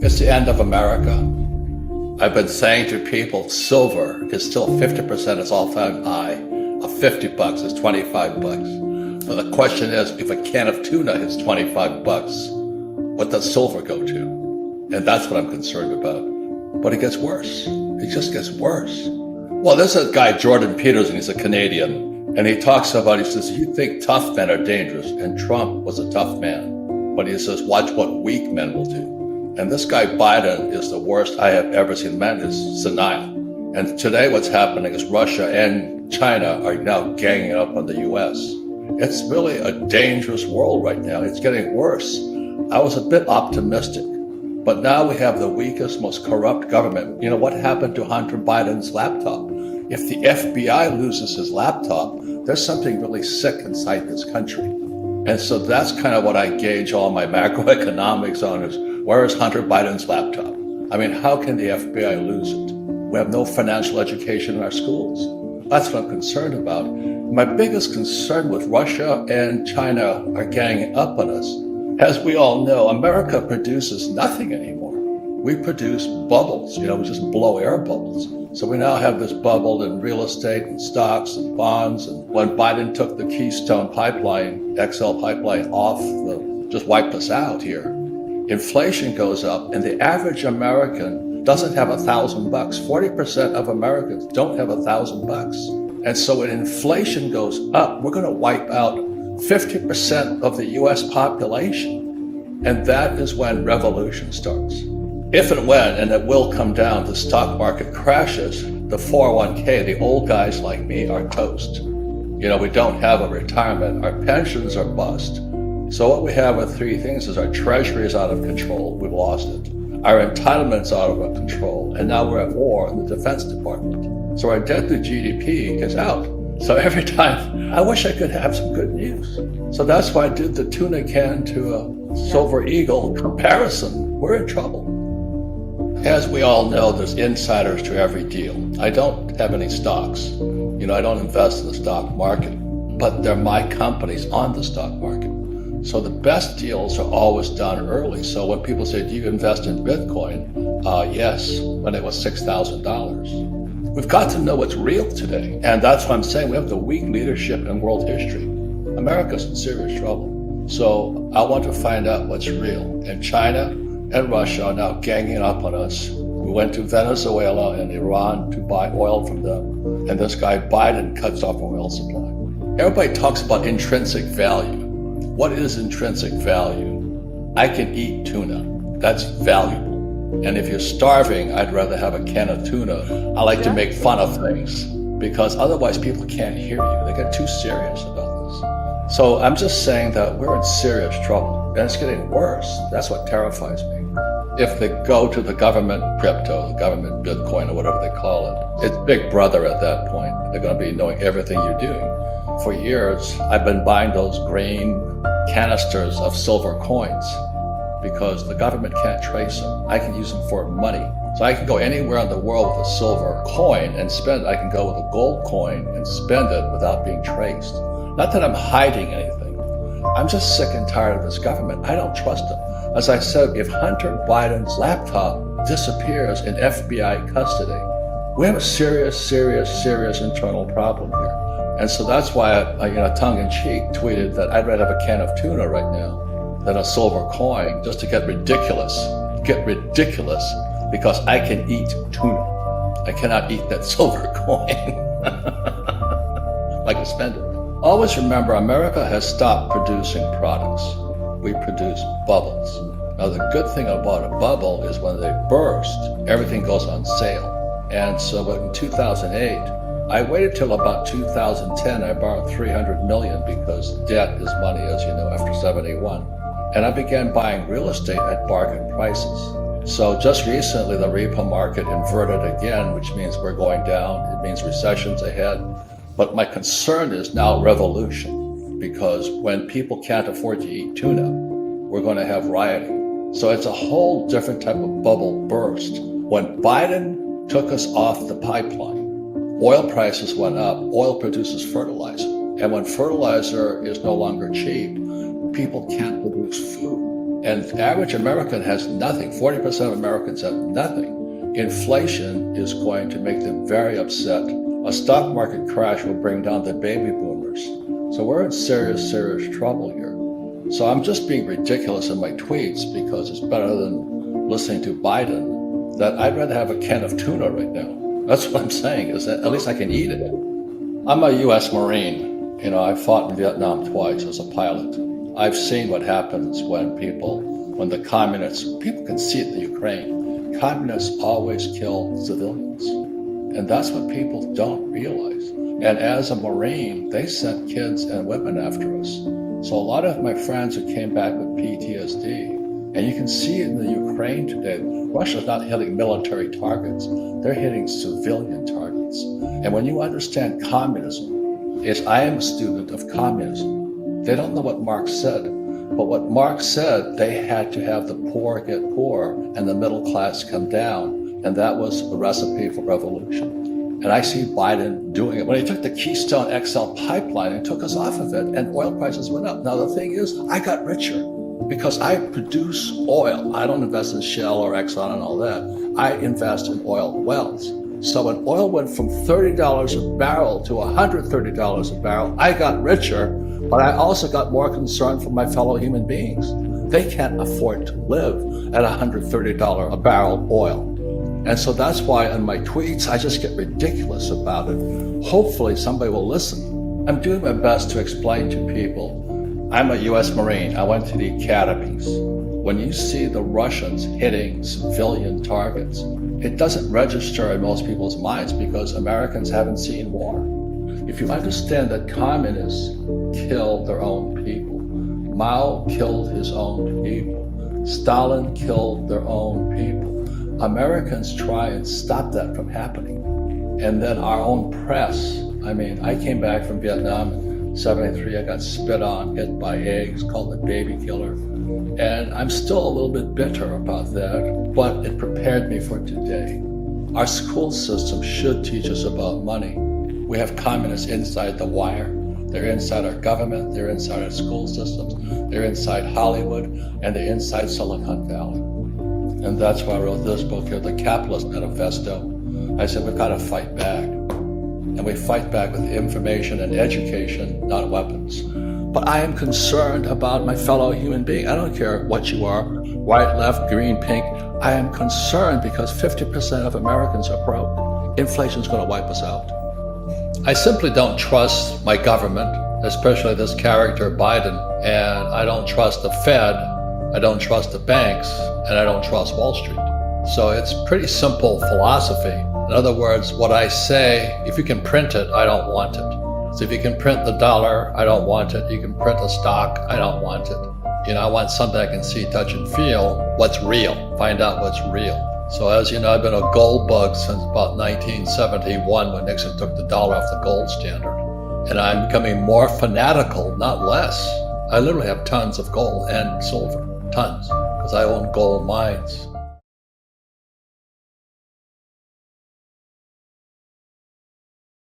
It's the end of America. I've been saying to people, silver is still 50% its all-time high. Of 50 bucks is 25 bucks. But the question is, if a can of tuna hits 25 bucks, what does silver go to? And that's what I'm concerned about. But it gets worse. It just gets worse. Well, there's a guy, Jordan Peterson, he's a Canadian, and he talks about, he says, you think tough men are dangerous, and Trump was a tough man. But he says, watch what weak men will do. And this guy Biden is the worst I have ever seen. Man is senile. And today what's happening is Russia and China are now ganging up on the US. It's really a dangerous world right now. It's getting worse. I was a bit optimistic, but now we have the weakest, most corrupt government. You know, what happened to Hunter Biden's laptop? If the FBI loses his laptop, there's something really sick inside this country. And so that's kind of what I gauge all my macroeconomics on is, where is Hunter Biden's laptop? I mean, how can the FBI lose it? We have no financial education in our schools. That's what I'm concerned about. My biggest concern with Russia and China are ganging up on us. As we all know, America produces nothing anymore. We produce bubbles, we just blow air bubbles. So we now have this bubble in real estate and stocks and bonds. And when Biden took the Keystone pipeline, XL pipeline off, just wiped us out here. Inflation goes up, and the average American doesn't have $1,000. 40% of Americans don't have $1,000. And so when inflation goes up, we're going to wipe out 50% of the US population. And that is when revolution starts. If and when, and it will come down, the stock market crashes, the 401k, the old guys like me are toast. We don't have a retirement. Our pensions are bust. So what we have with three things is our treasury is out of control. We've lost it. Our entitlements out of control. And now we're at war in the Defense Department. So our debt to GDP is out. So every time, I wish I could have some good news. So that's why I did the tuna can to a silver eagle comparison. We're in trouble. As we all know, there's insiders to every deal. I don't have any stocks. I don't invest in the stock market, but they're my companies on the stock market. So the best deals are always done early. So when people say, do you invest in Bitcoin? Yes, when it was $6,000. We've got to know what's real today. And that's what I'm saying. We have the weak leadership in world history. America's in serious trouble. So I want to find out what's real. And China and Russia are now ganging up on us. We went to Venezuela and Iran to buy oil from them. And this guy Biden cuts off our oil supply. Everybody talks about intrinsic value. What is intrinsic value? I can eat tuna. That's valuable. And if you're starving, I'd rather have a can of tuna. I like to make fun of things because otherwise people can't hear you. They get too serious about this. So I'm just saying that we're in serious trouble and it's getting worse. That's what terrifies me. If they go to the government crypto, the government Bitcoin or whatever they call it, it's Big Brother at that point. They're going to be knowing everything you're doing. For years, I've been buying those green canisters of silver coins because the government can't trace them. I can use them for money. So I can go anywhere in the world with a silver coin and spend. I can go with a gold coin and spend it without being traced. Not that I'm hiding anything. I'm just sick and tired of this government. I don't trust them. As I said, if Hunter Biden's laptop disappears in FBI custody, we have a serious internal problem here. And so that's why I tongue-in-cheek tweeted that I'd rather have a can of tuna right now than a silver coin just to get ridiculous. Because I can eat tuna. I cannot eat that silver coin. I can spend it. Always remember, America has stopped producing products. We produce bubbles. Now, the good thing about a bubble is when they burst, everything goes on sale. And so in 2008, I waited till about 2010. I borrowed $300 million because debt is money, as you know, after 71. And I began buying real estate at bargain prices. So just recently, the repo market inverted again, which means we're going down. It means recession's ahead. But my concern is now revolution, because when people can't afford to eat tuna, we're going to have rioting. So it's a whole different type of bubble burst. When Biden took us off the pipeline, oil prices went up. Oil produces fertilizer. And when fertilizer is no longer cheap, people can't produce food. And the average American has nothing. 40% of Americans have nothing. Inflation is going to make them very upset. A stock market crash will bring down the baby boomers. So we're in serious, serious trouble here. So I'm just being ridiculous in my tweets because it's better than listening to Biden, that I'd rather have a can of tuna right now. That's what I'm saying, is that at least I can eat it. I'm a U.S. Marine. I fought in Vietnam twice as a pilot. I've seen what happens when the communists, people can see it in the Ukraine, communists always kill civilians. And that's what people don't realize. And as a Marine, they sent kids and women after us. So a lot of my friends who came back with PTSD, and you can see it in the Ukraine today, Russia's not hitting military targets, they're hitting civilian targets. And when you understand communism, I am a student of communism. They don't know what Marx said, but what Marx said, they had to have the poor get poor and the middle class come down. And that was the recipe for revolution. And I see Biden doing it. When he took the Keystone XL pipeline and took us off of it, and oil prices went up. Now, the thing is, I got richer because I produce oil. I don't invest in Shell or Exxon and all that. I invest in oil wells. So when oil went from $30 a barrel to $130 a barrel, I got richer, but I also got more concerned for my fellow human beings. They can't afford to live at $130 a barrel oil. And so that's why in my tweets, I just get ridiculous about it. Hopefully somebody will listen. I'm doing my best to explain to people. I'm a U.S. Marine. I went to the academies. When you see the Russians hitting civilian targets, it doesn't register in most people's minds because Americans haven't seen war. If you understand that communists kill their own people, Mao killed his own people, Stalin killed their own people, Americans try and stop that from happening. And then our own press, I came back from Vietnam in 73, I got spit on, hit by eggs, called the baby killer. And I'm still a little bit bitter about that, but it prepared me for today. Our school system should teach us about money. We have communists inside the wire. They're inside our government, they're inside our school systems, they're inside Hollywood, and they're inside Silicon Valley. And that's why I wrote this book here, The Capitalist Manifesto. I said, we've got to fight back. And we fight back with information and education, not weapons. But I am concerned about my fellow human being. I don't care what you are, white, left, green, pink. I am concerned because 50% of Americans are broke. Inflation's going to wipe us out. I simply don't trust my government, especially this character, Biden. And I don't trust the Fed. I don't trust the banks, and I don't trust Wall Street. So it's pretty simple philosophy. In other words, what I say, if you can print it, I don't want it. So if you can print the dollar, I don't want it. You can print a stock, I don't want it. I want something I can see, touch, and feel what's real, find out what's real. So as you know, I've been a gold bug since about 1971 when Nixon took the dollar off the gold standard. And I'm becoming more fanatical, not less. I literally have tons of gold and silver. Tons, because I own gold mines.